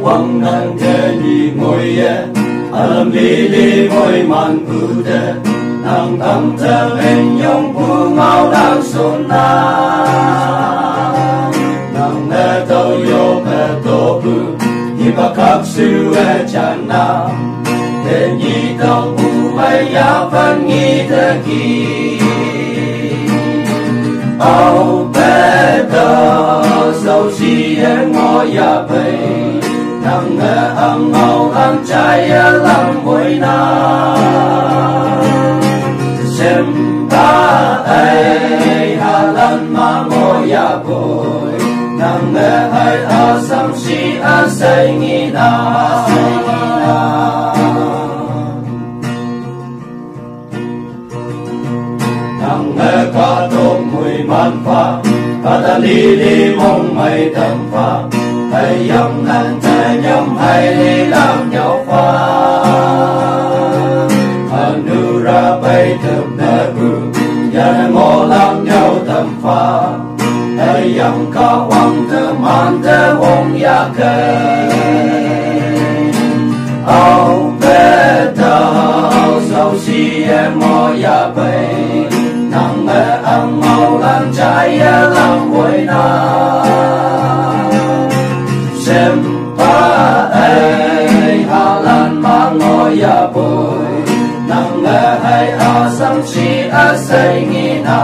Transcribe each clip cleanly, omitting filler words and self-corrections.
quăng ngang thế nhị ngồi alam lili ngồi man bu de nang tam thơ bên nhung bu ngao đang xuân na nang nghe tàu yo pe to bu hi ba khắc sư chan na thế nhị tông bu bay ya văn nghi thế kỳ ao pe to sâu si ngõ ya pe nang nghe ang ngao ang trai lăng môi na xem ta ai hà lan mà ngồi ya bồi nang nghe hai a sam si a say nghi na nang nghe ca đom mùi man pha ca ta li li mong mây tâm pha hay yam nan ta nhom hay li lam nhau pha ra bay thơm nè bự ya ngô lam nhau tâm pha hay yam ca hoàng thơ man thơ wong ya cây ao bé tao sâu si em mò ya bay nang ăn mau lan trái lam vui na xem ba ai hà lan mà ngồi ya bồi nang hai a sam si a say nghi na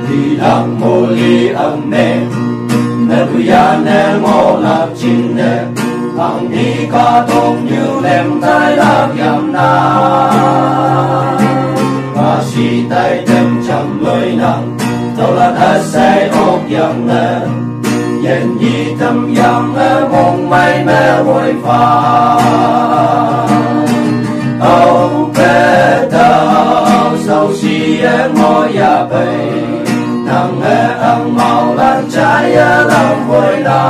li lang mo li ang ne bu ya ne mo la chin ne ang đi ca tông như lem tai lạc yam na ca si tai tem chăm lối nang tàu là ta say ốc yam ne yên nhi tâm yang mong mai mẹ vui pha âu bé tao sâu si ngõ ya bay nang ăn mau lan trái làm vui na